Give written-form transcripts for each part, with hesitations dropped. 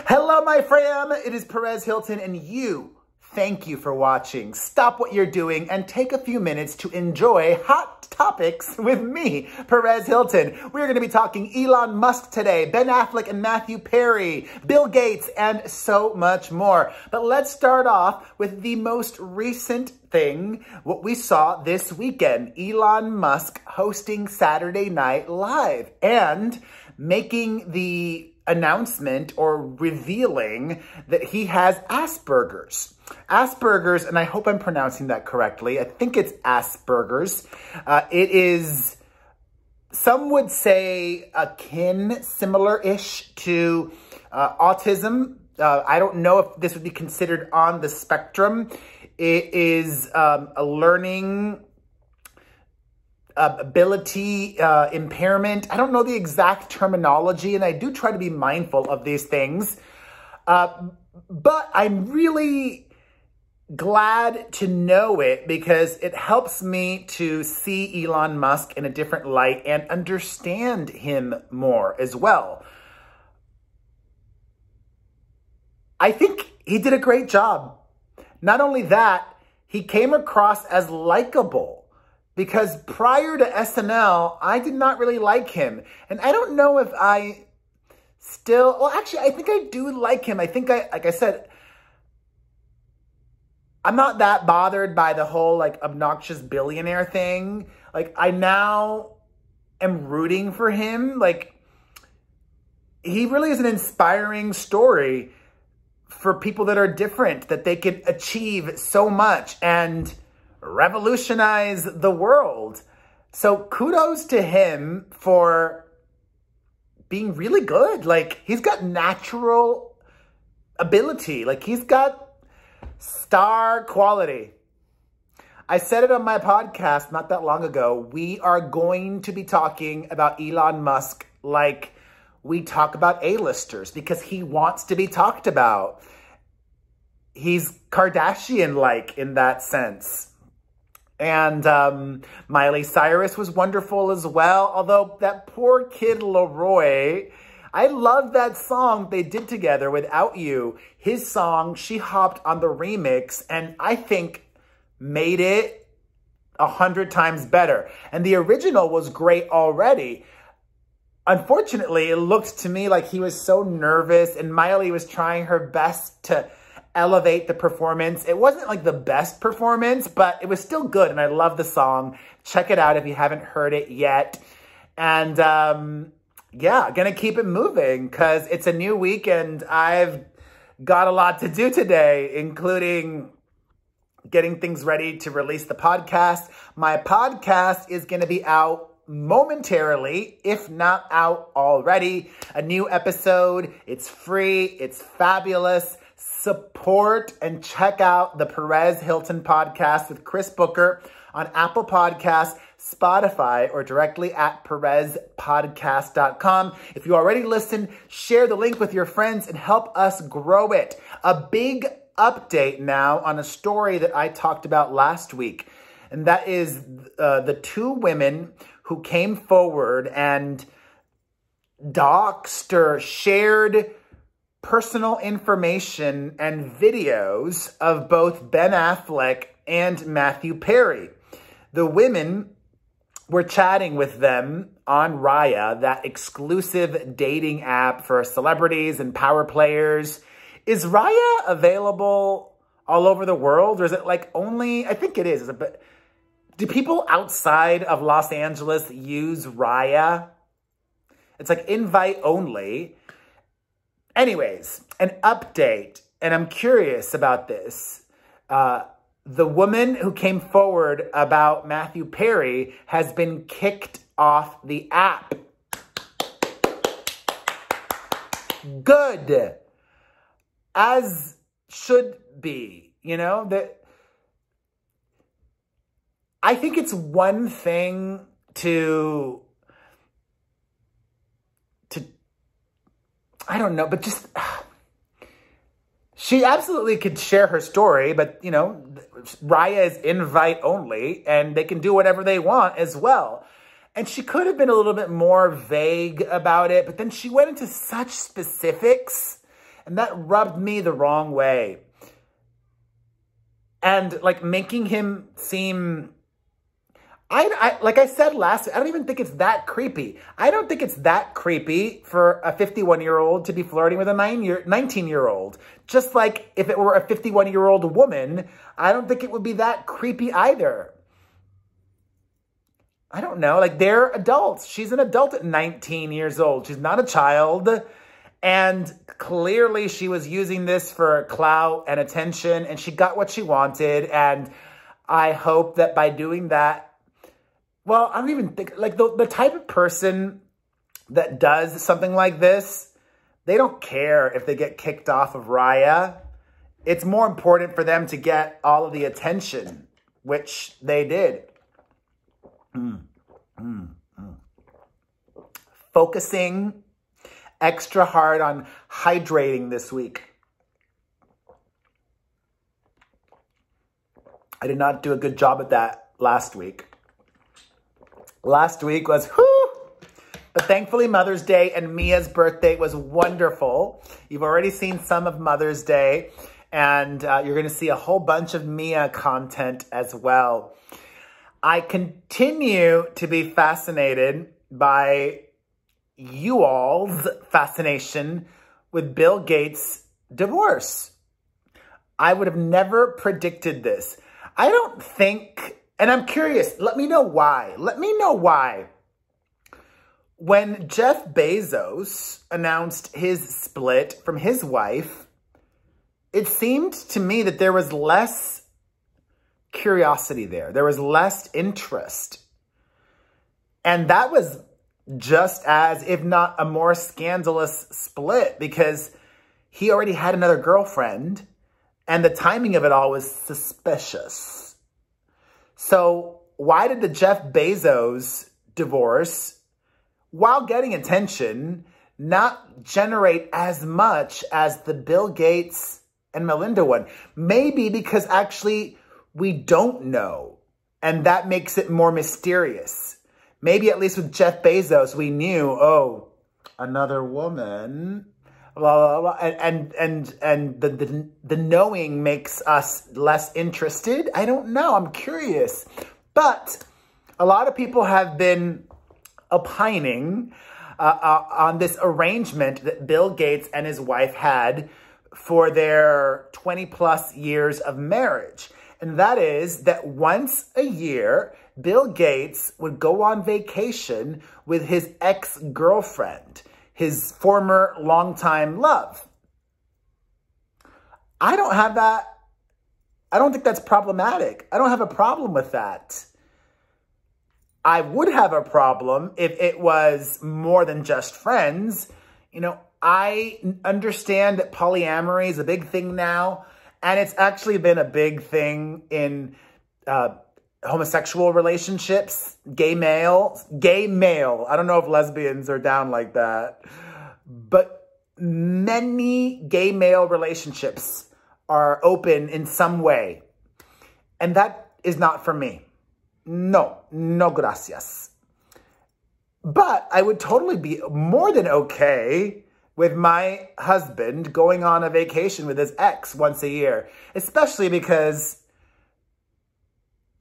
Hello, my fam. It is Perez Hilton, and thank you for watching. Stop what you're doing and take a few minutes to enjoy hot topics with me, Perez Hilton. We're going to be talking Elon Musk today, Ben Affleck and Matthew Perry, Bill Gates, and so much more. But let's start off with the most recent thing, what we saw this weekend. Elon Musk hosting Saturday Night Live and making the announcement or revealing that he has Asperger's. Asperger's, and I hope I'm pronouncing that correctly. I think it's Asperger's. It is, some would say, similar-ish to autism. I don't know if this would be considered on the spectrum. It is a learning ability impairment. I don't know the exact terminology, and I do try to be mindful of these things. But I'm really glad to know it because it helps me to see Elon Musk in a different light and understand him more as well. I think he did a great job. Not only that, he came across as likable. Because prior to SNL, I did not really like him. And I don't know if I still... Well, actually, I think I do like him. I think like I said, I'm not that bothered by the whole, like, obnoxious billionaire thing. Like, I now am rooting for him. Like, he really is an inspiring story for people that are different, that they can achieve so much and revolutionize the world. So kudos to him for being really good. Like, he's got natural ability. Like, he's got star quality. I said it on my podcast not that long ago. We are going to be talking about Elon Musk like we talk about A-listers because he wants to be talked about. He's Kardashian-like in that sense. And Miley, Cyrus was wonderful as well. Although that poor kid Leroy, I love that song they did together, Without You. His song, she hopped on the remix and I think made it 100 times better. And the original was great already. Unfortunately, it looked to me like he was so nervous and Miley was trying her best to elevate the performance. It wasn't like the best performance, but it was still good. And I love the song. Check it out if you haven't heard it yet. And yeah, gonna keep it moving because it's a new week and I've got a lot to do today, including getting things ready to release the podcast. My podcast is gonna be out momentarily, if not out already. A new episode. It's free. It's fabulous. Support and check out the Perez Hilton podcast with Chris Booker on Apple Podcasts, Spotify, or directly at perezpodcast.com. If you already listened, share the link with your friends and help us grow it. A big update now on a story that I talked about last week, and that is the two women who came forward and doxed or shared personal information and videos of both Ben Affleck and Matthew Perry. The women were chatting with them on Raya, that exclusive dating app for celebrities and power players. Is Raya available all over the world, or is it like only, I think it is, but do people outside of Los Angeles use Raya? It's like invite only. Anyways, an update, and I'm curious about this. The woman who came forward about Matthew Perry has been kicked off the app. Good. As should be, you know? I think it's one thing to I don't know, but just, she absolutely could share her story, but, you know, Raya is invite only, and they can do whatever they want as well. And she could have been a little bit more vague about it, but then she went into such specifics And that rubbed me the wrong way. And like making him seem, like I said last week, I don't even think it's that creepy. I don't think it's that creepy for a 51-year-old to be flirting with a 19-year-old. Just like if it were a 51-year-old woman, I don't think it would be that creepy either. I don't know. Like, they're adults. She's an adult at 19 years old. She's not a child. And clearly she was using this for clout and attention, and she got what she wanted. And I hope that by doing that, well, I don't even think, like, the type of person that does something like this, they don't care if they get kicked off of Raya. It's more important for them to get all of the attention, which they did. Focusing extra hard on hydrating this week. I did not do a good job at that last week. Last week was, whew! But thankfully Mother's Day and Mia's birthday was wonderful. You've already seen some of Mother's Day, and you're going to see a whole bunch of Mia content as well. I continue to be fascinated by you all's fascination with Bill Gates' divorce. I would have never predicted this. I don't think, and I'm curious, let me know why. Let me know why. When Jeff Bezos announced his split from his wife, it seemed to me that there was less curiosity there. There was less interest. And that was just as, if not a more scandalous split, because he already had another girlfriend and the timing of it all was suspicious. So why did the Jeff Bezos divorce, while getting attention, not generate as much as the Bill Gates and Melinda one? Maybe because actually we don't know, and that makes it more mysterious. Maybe at least with Jeff Bezos, we knew, oh, another woman, blah, blah, blah, and the knowing makes us less interested. I don't know. I'm curious. But a lot of people have been opining on this arrangement that Bill Gates and his wife had for their 20-plus years of marriage. And that is that once a year, Bill Gates would go on vacation with his ex-girlfriend, his former longtime love. I don't have that. I don't think that's problematic. I don't have a problem with that. I would have a problem if it was more than just friends. You know, I understand that polyamory is a big thing now. And it's actually been a big thing in homosexual relationships, gay male. I don't know if lesbians are down like that. But many gay male relationships are open in some way. And that is not for me. No gracias. But I would totally be more than okay with my husband going on a vacation with his ex once a year. Especially because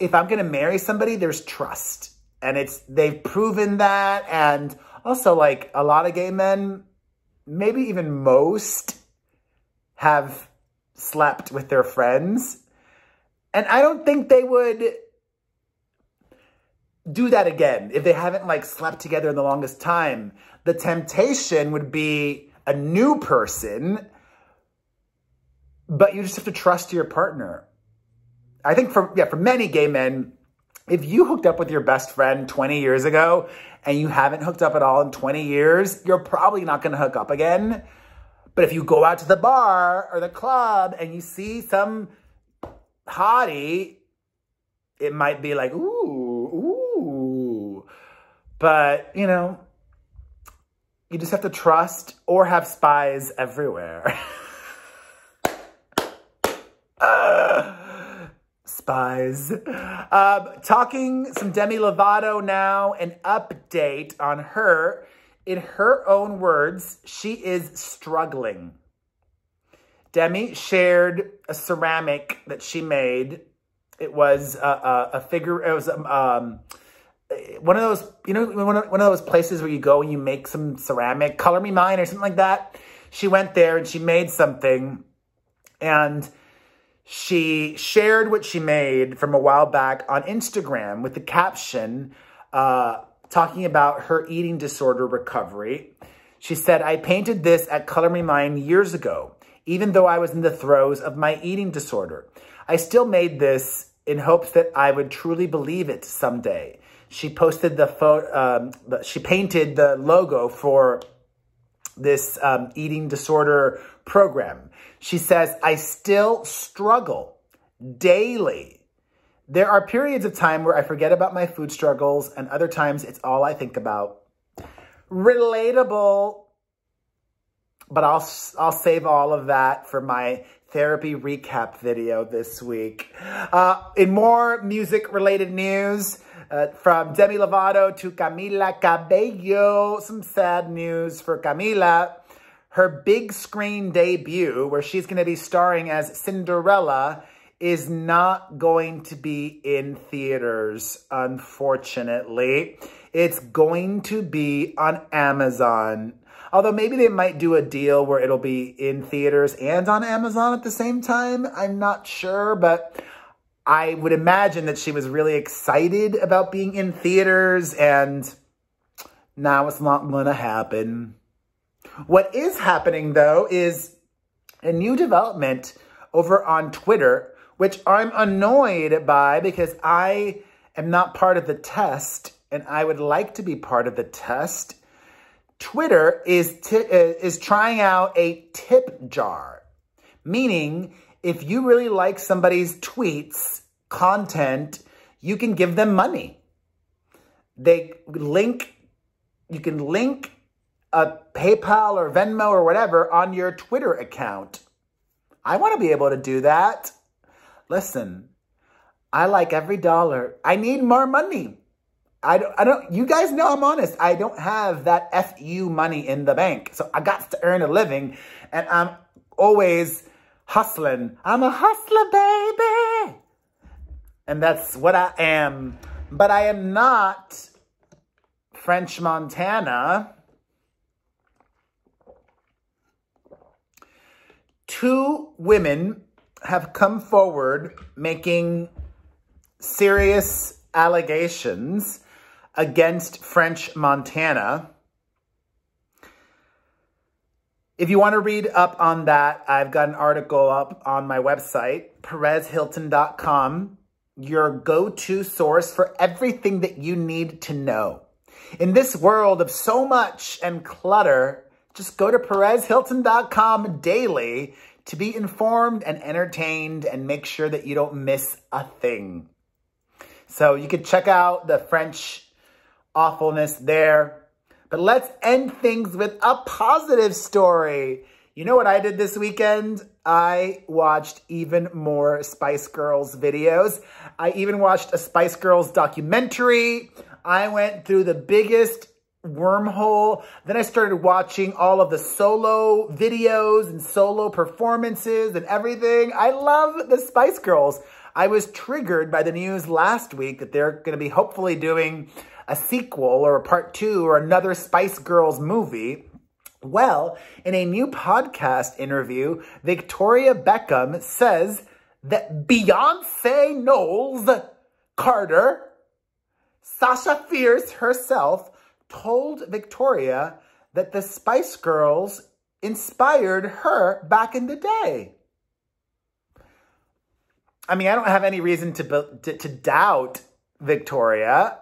if I'm going to marry somebody, there's trust. And they've proven that. And also, like, a lot of gay men, maybe even most, have slept with their friends. And I don't think they would do that again if they haven't, like, slept together in the longest time. The temptation would be a new person, but you just have to trust your partner. I think for many gay men, if you hooked up with your best friend 20 years ago and you haven't hooked up at all in 20 years, you're probably not going to hook up again. But if you go out to the bar or the club and you see some hottie, it might be like, ooh. But, you know, you just have to trust or have spies everywhere. Spies. Talking some Demi Lovato now, an update on her. In her own words, she is struggling. Demi shared a ceramic that she made. It was a figure. It was one of those, you know, one of those places where you go and you make some ceramic, Color Me Mine or something like that. She went there and she made something, and she shared what she made from a while back on Instagram with the caption talking about her eating disorder recovery. She said, "I painted this at Color Me Mine years ago, even though I was in the throes of my eating disorder. I still made this in hopes that I would truly believe it someday." She posted the photo, she painted the logo for this eating disorder program. She says, "I still struggle daily. There are periods of time where I forget about my food struggles, and other times it's all I think about." Relatable. But I'll save all of that for my therapy recap video this week. In more music-related news, from Demi Lovato to Camila Cabello, some sad news for Camila. Her big screen debut, where she's going to be starring as Cinderella, is not going to be in theaters, unfortunately. It's going to be on Amazon. Although maybe they might do a deal where it'll be in theaters and on Amazon at the same time. I'm not sure, but I would imagine that she was really excited about being in theaters, and now it's not going to happen. What is happening, though, is a new development over on Twitter, which I'm annoyed by because I am not part of the test, and I would like to be part of the test. Twitter is trying out a tip jar, meaning if you really like somebody's tweets, content, you can give them money. You can link a PayPal or Venmo or whatever on your Twitter account. I want to be able to do that. Listen, I like every dollar. I need more money. I don't, you guys know I'm honest. I don't have that FU money in the bank. So I got to earn a living, and I'm always hustling. I'm a hustler, baby. And that's what I am. But I am not French Montana. 2 women have come forward making serious allegations against French Montana. If you want to read up on that, I've got an article up on my website, PerezHilton.com, your go-to source for everything that you need to know. In this world of so much and clutter, just go to PerezHilton.com daily to be informed and entertained and make sure that you don't miss a thing. So you can check out the French awfulness there. But let's end things with a positive story. You know what I did this weekend? I watched even more Spice Girls videos. I even watched a Spice Girls documentary. I went through the biggest wormhole. Then I started watching all of the solo videos and solo performances and everything. I love the Spice Girls. I was triggered by the news last week that they're going to be hopefully doing a sequel or a part 2 or another Spice Girls movie. Well, in a new podcast interview, Victoria Beckham says that Beyonce Knowles Carter, Sasha Fierce herself, told Victoria that the Spice Girls inspired her back in the day. I mean, I don't have any reason to doubt Victoria.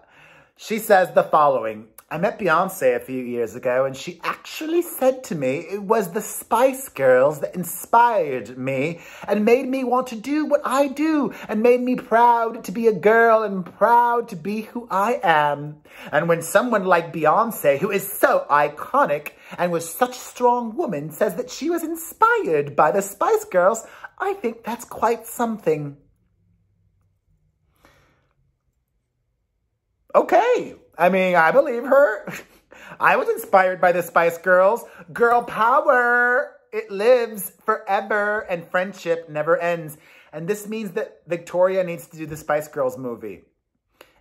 She says the following: I met Beyonce a few years ago, and she actually said to me it was the Spice Girls that inspired me and made me want to do what I do and made me proud to be a girl and proud to be who I am. And when someone like Beyonce, who is so iconic and was such a strong woman, says that she was inspired by the Spice Girls, I think that's quite something. Okay. I mean, I believe her. I was inspired by the Spice Girls. Girl power. it lives forever, and friendship never ends. And this means that Victoria needs to do the Spice Girls movie.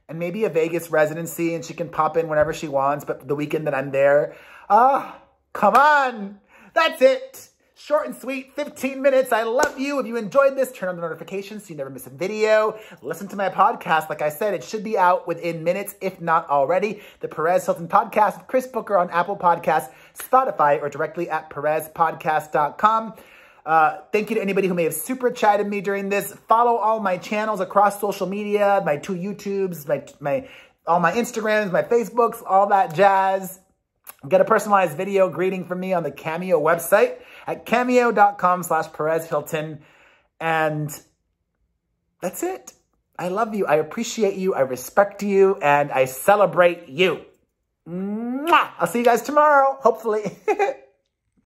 And maybe a Vegas residency, and she can pop in whenever she wants, but the weekend that I'm there, come on. That's it. Short and sweet, 15 minutes. I love you. If you enjoyed this, turn on the notifications so you never miss a video. Listen to my podcast. Like I said, it should be out within minutes, if not already. The Perez Hilton Podcast with Chris Booker on Apple Podcasts, Spotify, or directly at perezpodcast.com. Thank you to anybody who may have super chatted me during this. Follow all my channels across social media, my 2 YouTubes, all my Instagrams, my Facebooks, all that jazz. Get a personalized video greeting from me on the Cameo website at cameo.com/Perez Hilton. And that's it. I love you. I appreciate you. I respect you. And I celebrate you. Mwah! I'll see you guys tomorrow, hopefully.